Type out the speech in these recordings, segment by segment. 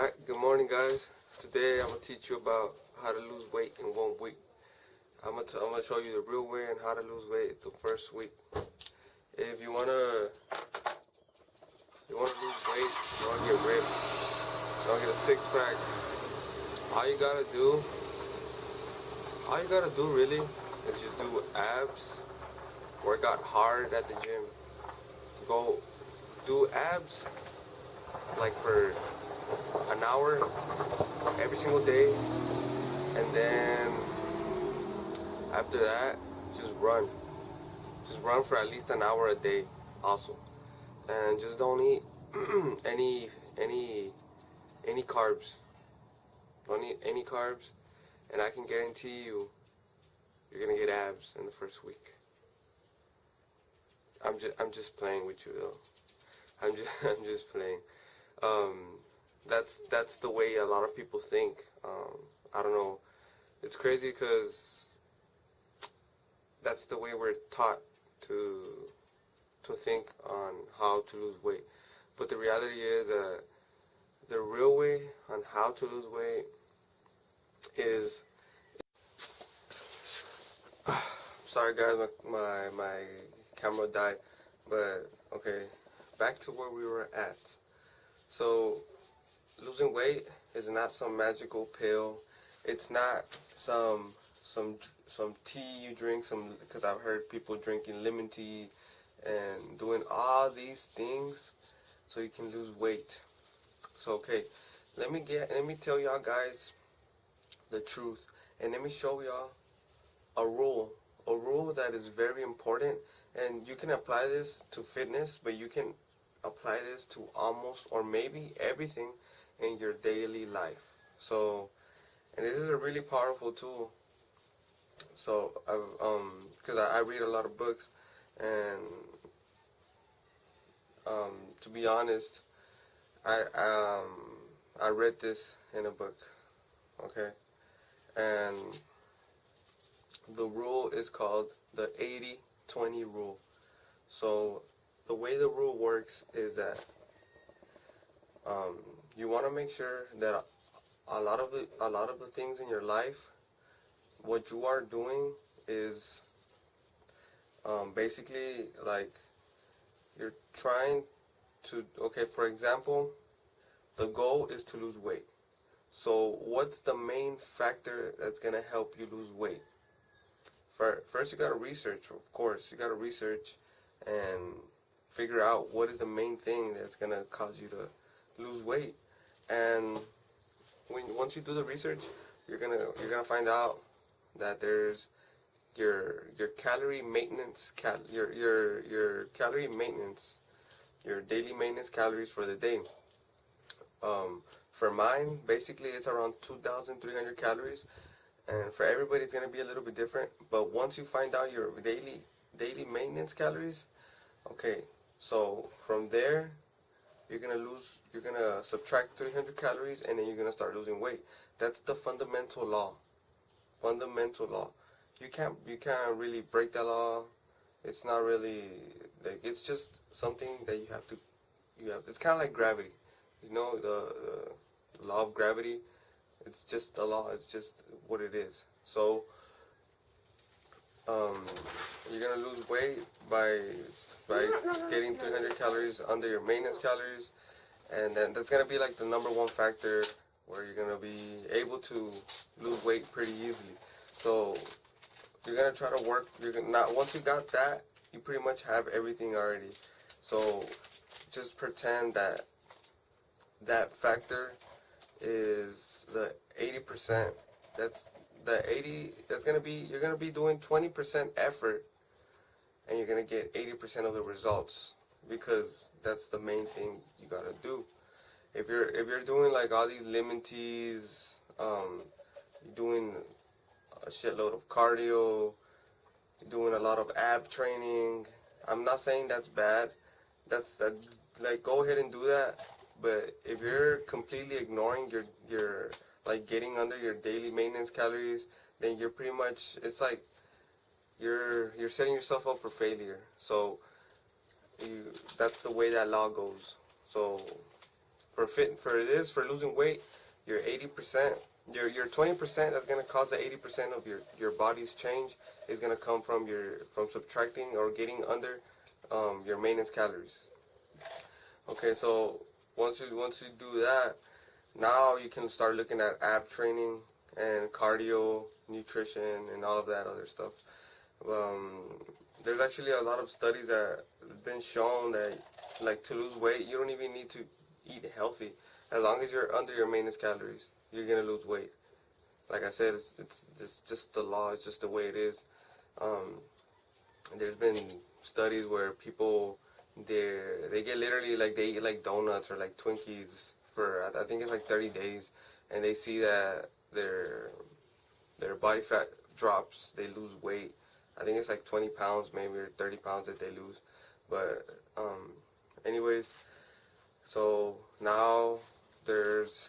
Alright, good morning guys. Today I'm going to teach you about how to lose weight in 1 week. I'm going to show you the real way and how to lose weight the first week. If you want to lose weight, you want to get ripped, you want to get a six pack, all you got to do really is just do abs, work out hard at the gym. Go do abs like for an hour every single day, and then after that just run for at least an hour a day also, and just don't eat any carbs. Don't eat any carbs, and I can guarantee you're gonna get abs in the first week. I'm just playing with you though. I'm just playing. That's the way a lot of people think. I don't know. It's crazy because that's the way we're taught to think on how to lose weight. But the reality is, the real way on how to lose weight is. Sorry guys, my camera died. But okay, back to where we were at. So losing weight is not some magical pill. It's not some tea you drink, because I've heard people drinking lemon tea and doing all these things so you can lose weight. So okay, let me tell y'all guys the truth, and let me show y'all a rule that is very important, and you can apply this to fitness, but you can apply this to almost or maybe everything in your daily life. So, and this is a really powerful tool. So because I read a lot of books, and to be honest, I read this in a book, okay, and the rule is called the 80-20 rule. So the way the rule works is that you want to make sure that a lot of the things in your life, what you are doing is basically like you're trying to, okay, for example, the goal is to lose weight. So what's the main factor that's going to help you lose weight? First you got to research, of course. You got to research and figure out what is the main thing that's going to cause you to lose weight. And once you do the research, you're gonna find out that there's your calorie maintenance, your calorie maintenance, your daily maintenance calories for the day. For mine, basically it's around 2,300 calories, and for everybody it's gonna be a little bit different. But once you find out your daily maintenance calories, okay, so from there you're gonna subtract 300 calories, and then you're gonna start losing weight. That's the fundamental law. You can't really break that law. It's not really like, it's just something that you have. It's kind of like gravity. You know, the law of gravity. It's just the law. It's just what it is. So you're gonna lose weight by getting 300 calories under your maintenance calories, and then that's gonna be like the number one factor where you're gonna be able to lose weight pretty easily. So you're gonna try to work. Once you got that, you pretty much have everything already. So just pretend that that factor is the 80%. That's the 80. That's gonna be, you're gonna be doing 20% effort, and you're gonna get 80% of the results, because that's the main thing you gotta do. If you're doing like all these lemon teas, you're doing a shitload of cardio, you're doing a lot of ab training. I'm not saying that's bad. Like, go ahead and do that. But if you're completely ignoring your like getting under your daily maintenance calories, then you're pretty much, it's like you're setting yourself up for failure. So that's the way that law goes. So for losing weight, your 80%, your 20% that's gonna cause the 80% of your body's change is gonna come from subtracting or getting under your maintenance calories. Okay, so once you do that, now you can start looking at ab training and cardio, nutrition, and all of that other stuff. There's actually a lot of studies that have been shown that, like, to lose weight, you don't even need to eat healthy. As long as you're under your maintenance calories, you're gonna lose weight. Like I said, it's just the law. It's just the way it is. There's been studies where people they get literally, like, they eat like donuts or like Twinkies for, I think it's like 30 days, and they see that their body fat drops, they lose weight. I think it's like 20 pounds maybe, or 30 pounds that they lose. But anyways, so now there's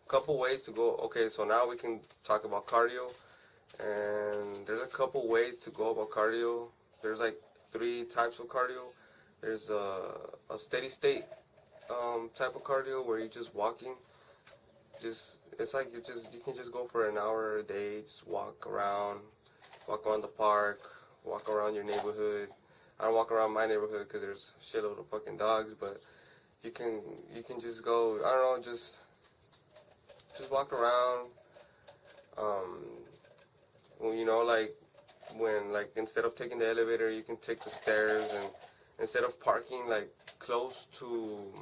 a couple ways to go. Okay, so now we can talk about cardio, and there's a couple ways to go about cardio. There's like 3 types of cardio. There's a steady state type of cardio where you're just walking. It's like you can just go for an hour a day, just walk around the park, walk around your neighborhood. I don't walk around my neighborhood because there's a shitload of fucking dogs, but you can just go, I don't know, just walk around. Well, you know, like when, like, instead of taking the elevator, you can take the stairs, and instead of parking like close to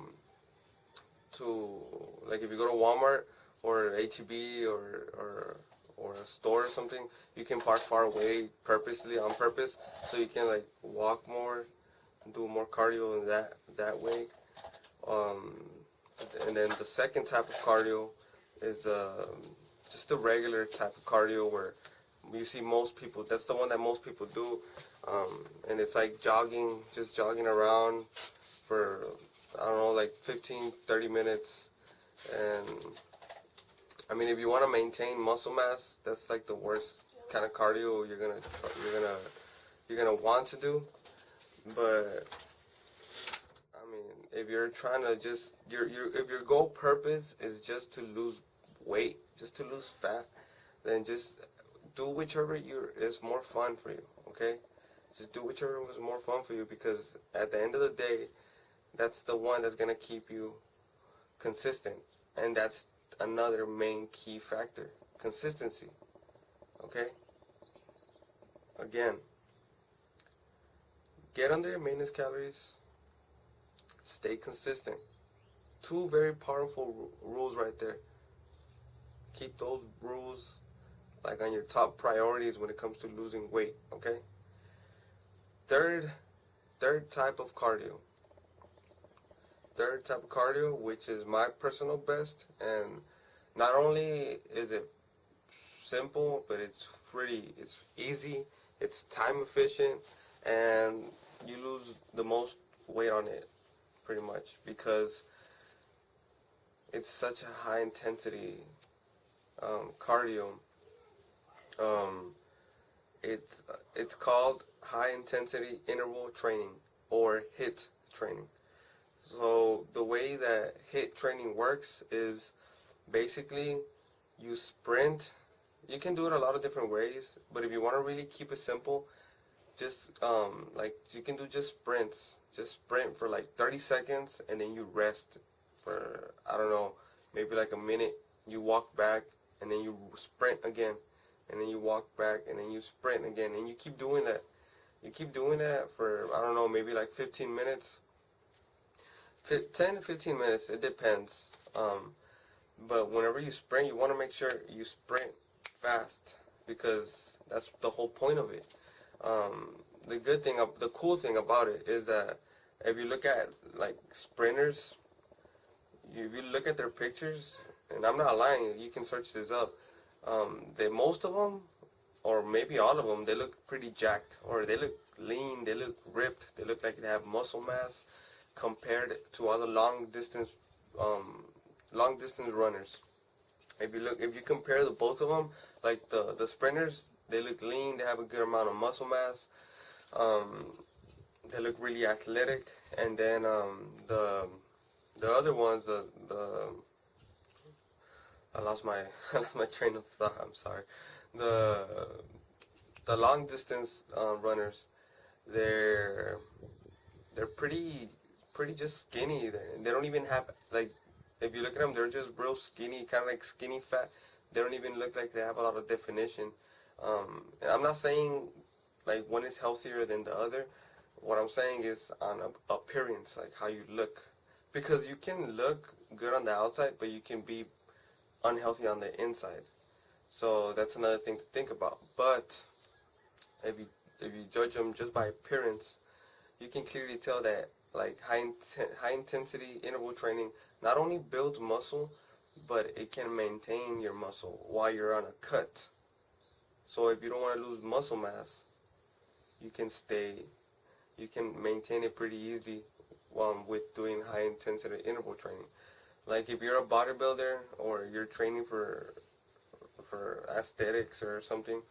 like, if you go to Walmart or HEB or a store or something, you can park far away purposely, on purpose, so you can, like, walk more, do more cardio in that way. And then the second type of cardio is just the regular type of cardio where you see most people. That's the one that most people do, and it's like jogging, just jogging around for, I don't know, like 15-30 minutes. And I mean, if you want to maintain muscle mass, that's like the worst kind of cardio you're gonna want to do. But I mean, if you're trying to just if your goal purpose is just to lose weight, just to lose fat, then just do whichever is more fun for you. Okay, just do whichever was more fun for you, because at the end of the day, that's the one that's gonna keep you consistent, and that's another main key factor: consistency. Okay, again, get under your maintenance calories, stay consistent. 2 very powerful rules right there. Keep those rules, like, on your top priorities when it comes to losing weight. Okay, third type of cardio. Third type of cardio, which is my personal best, and not only is it simple, but it's easy, it's time efficient, and you lose the most weight on it, pretty much, because it's such a high intensity cardio. It's called high intensity interval training, or HIIT training. So the way that HIIT training works is basically you sprint. You can do it a lot of different ways, but if you want to really keep it simple, just like, you can do just sprints. Just sprint for like 30 seconds, and then you rest for, I don't know, maybe like a minute. You walk back, and then you sprint again, and then you walk back, and then you sprint again, and you keep doing that. You keep doing that for, I don't know, maybe like 15 minutes. 10 to 15 minutes, it depends. But whenever you sprint, you want to make sure you sprint fast, because that's the whole point of it. The cool thing about it is that if you look at, like, sprinters, if you look at their pictures, and I'm not lying, you can search this up. Most of them, or maybe all of them, they look pretty jacked, or they look lean, they look ripped, they look like they have muscle mass, compared to other long distance runners. If you compare the both of them, like the sprinters, they look lean, they have a good amount of muscle mass, they look really athletic, and then the The other ones, the I lost my I lost my train of thought. I'm sorry. The the long distance runners, they're they're pretty just skinny. They don't even have like, if you look at them, they're just real skinny, kind of like skinny fat. They don't even look like they have a lot of definition. And I'm not saying like one is healthier than the other. What I'm saying is on appearance, like how you look, because you can look good on the outside, but you can be unhealthy on the inside. So that's another thing to think about. But if you judge them just by appearance, you can clearly tell that like high intensity interval training not only builds muscle, but it can maintain your muscle while you're on a cut. So if you don't want to lose muscle mass, you can you can maintain it pretty easily with doing high intensity interval training. Like if you're a bodybuilder or you're training for aesthetics or something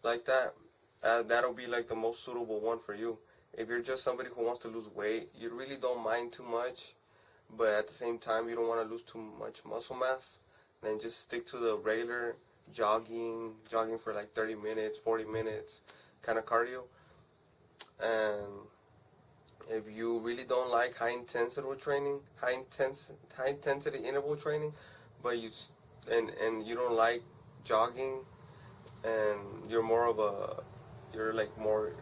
like that, that'll be like the most suitable one for you. If you're just somebody who wants to lose weight, you really don't mind too much, but at the same time you don't want to lose too much muscle mass, then just stick to the regular jogging for like 30 minutes, 40 minutes kind of cardio. And if you really don't like high intensity interval training, but and you don't like jogging, and you're more of a you're like more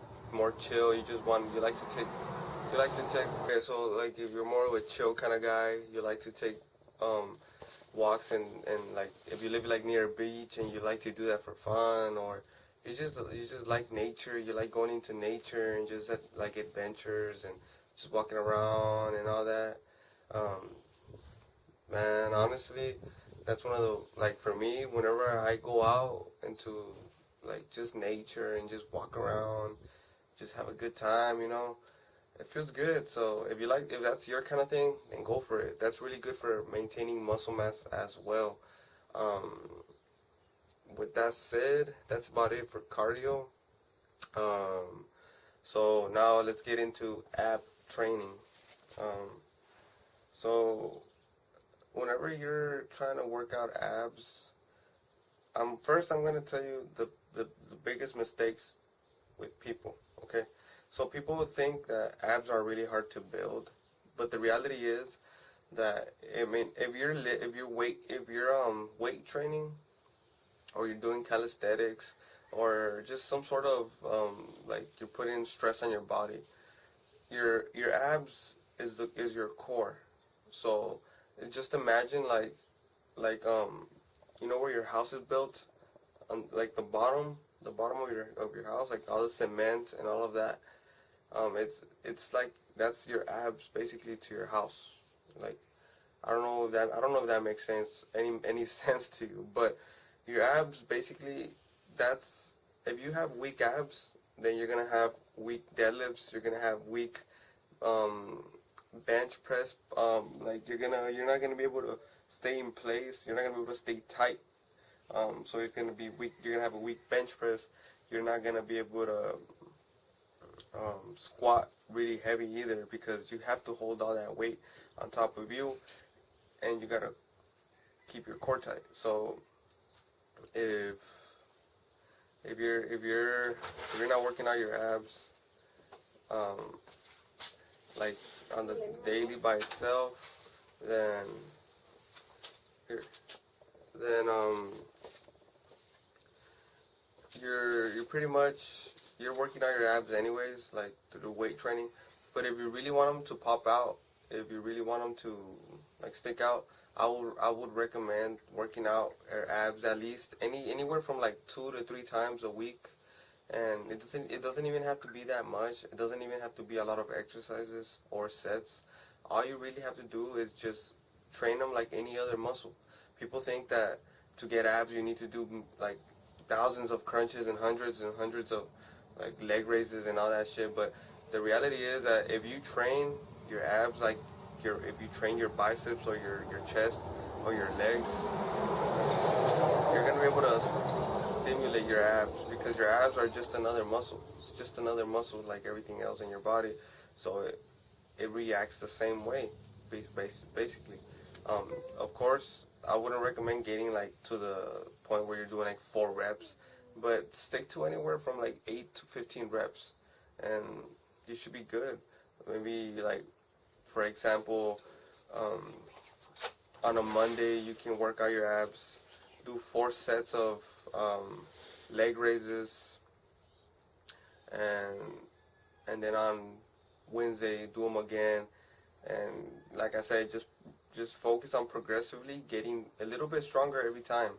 chill. You like to take. Okay, so like if you're more of a chill kind of guy, you like to take walks, and like if you live like near a beach and you like to do that for fun, or you just like nature. You like going into nature and just like adventures and just walking around and all that. Um, Man, honestly, that's one of the, like, for me, whenever I go out into like just nature and just walk around, just have a good time, it feels good. So if that's your kind of thing, then go for it. That's really good for maintaining muscle mass as well. Um, with that said, that's about it for cardio. Um, so now let's get into ab training. Um, so whenever you're trying to work out abs, first I'm gonna tell you the biggest mistakes with people. Okay, so people would think that abs are really hard to build, but the reality is that, I mean, if you're weight training, or you're doing calisthenics, or just some sort of like you're putting stress on your body, your abs is your core. So just imagine like where your house is built, on like the bottom of your house, like all the cement and all of that. It's like that's your abs basically to your house. Like, I don't know if that makes any sense to you, but your abs basically, that's if you have weak abs, then you're gonna have weak deadlifts. You're gonna have weak um, bench press. Like you're not gonna be able to stay in place. You're not gonna be able to stay tight. So it's gonna be weak. You're gonna have a weak bench press. You're not gonna be able to squat really heavy either, because you have to hold all that weight on top of you, and you gotta keep your core tight. So if if you're not working out your abs, um, like on the daily by itself, then here, then you're pretty much, you're working out your abs anyways, like through weight training. But if you really want them to pop out, if you really want them to like stick out, I would recommend working out your abs at least anywhere from like 2 to 3 times a week. And it doesn't even have to be that much. It doesn't even have to be a lot of exercises or sets. All you really have to do is just train them like any other muscle. People think that to get abs you need to do like thousands of crunches and hundreds of like leg raises and all that shit. But the reality is that if you train your abs like if you train your biceps or your chest or your legs, you're gonna be able to stimulate your abs, because your abs are just another muscle. It's just another muscle like everything else in your body. So it reacts the same way. basically. Of course, I wouldn't recommend getting like to the point where you're doing like 4 reps, but stick to anywhere from like 8 to 15 reps, and you should be good. Maybe like, for example, um, on a Monday you can work out your abs, do 4 sets of leg raises, and then on Wednesday do them again, and like I said, just focus on progressively getting a little bit stronger every time.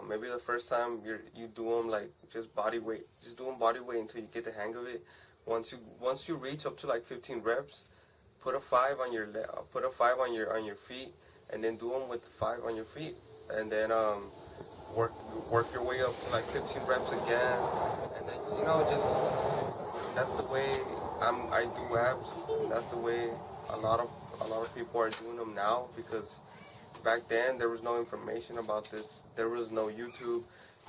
Maybe the first time you do them like just body weight, just do them body weight until you get the hang of it. Once you reach up to like 15 reps, put a 5 on your put a 5 on your feet, and then do them with the 5 on your feet, and then work your way up to like 15 reps again, and then just that's the way I do abs. And that's the way a lot of people are doing them now, because back then there was no information about this. There was no YouTube.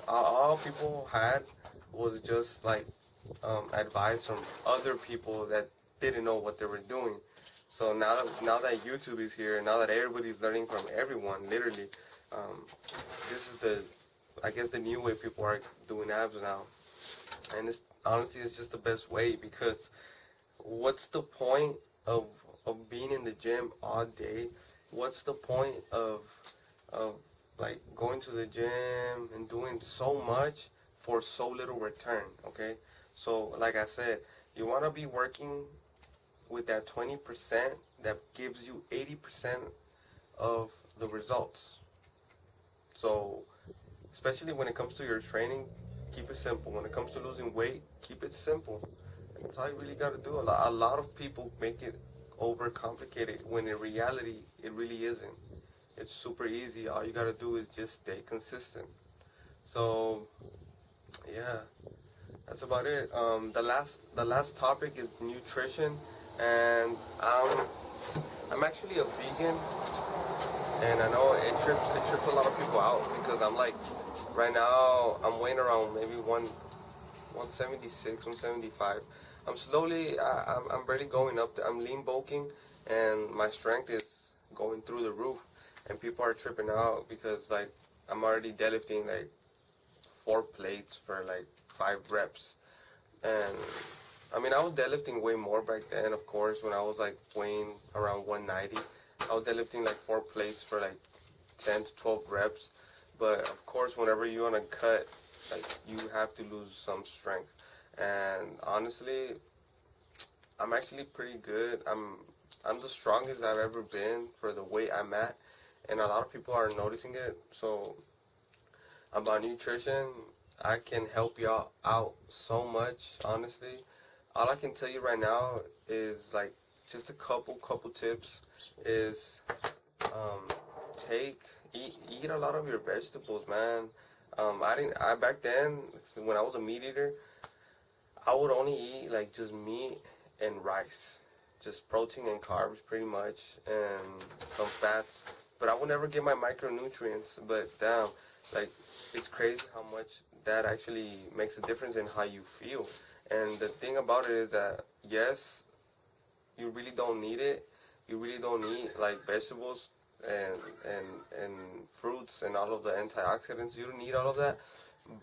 All people had was just like advice from other people that didn't know what they were doing. So now that YouTube is here, now that everybody's learning from everyone, literally, this is I guess the new way people are doing abs now. And honestly, it's just the best way, because what's the point of being in the gym all day? What's the point of like going to the gym and doing so much for so little return? Okay, so like I said, you want to be working with that 20% that gives you 80% of the results. So especially when it comes to your training, keep it simple. When it comes to losing weight, keep it simple. That's all you really got to do. A lot of people make it overcomplicated, when in reality it really isn't. It's super easy. All you got to do is just stay consistent. So yeah, that's about it. The last topic is nutrition, and I'm actually a vegan, and I know it trips a lot of people out, because I'm like, right now I'm weighing around maybe 176, 175. I'm barely going up there. I'm lean bulking, and my strength is going through the roof, and people are tripping out because like I'm already deadlifting like 4 plates for like 5 reps, and I mean I was deadlifting way more back then. Of course, when I was like weighing around 190, I was deadlifting like 4 plates for like 10 to 12 reps. But of course, whenever you're on a cut, like you have to lose some strength. And honestly, I'm actually pretty good. I'm the strongest I've ever been for the weight I'm at, and a lot of people are noticing it. So about nutrition, I can help y'all out so much. Honestly, all I can tell you right now is like just a couple tips. Is um, eat a lot of your vegetables, man. I back then, when I was a meat eater, I would only eat like just meat and rice, just protein and carbs pretty much, and some fats. But I would never get my micronutrients. But damn, like it's crazy how much that actually makes a difference in how you feel. And the thing about it is that yes, you really don't need it. You really don't need like vegetables and and fruits and all of the antioxidants. You don't need all of that.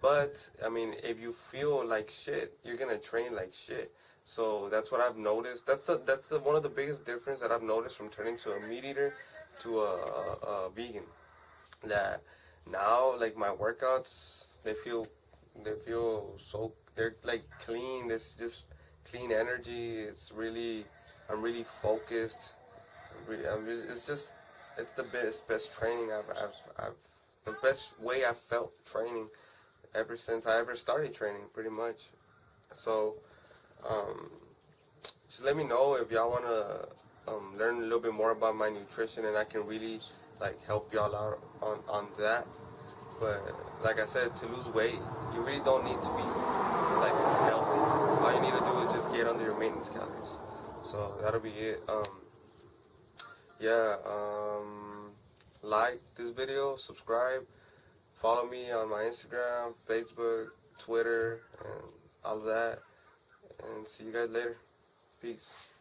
But I mean, if you feel like shit, you're gonna train like shit. So that's what I've noticed. That's the one of the biggest difference that I've noticed from turning to a meat eater to a vegan. That now, like my workouts, they're like clean. It's just clean energy. I'm really focused. It's the best training I've the best way I've felt training ever since I ever started training, pretty much. So, um, just let me know if y'all wanna learn a little bit more about my nutrition, and I can really like help y'all out on that. But like I said, to lose weight, you really don't need to be like healthy. All you need to do is just get under your maintenance calories. So that'll be it. Yeah. Like this video, subscribe, follow me on my Instagram, Facebook, Twitter, and all of that. And see you guys later. Peace.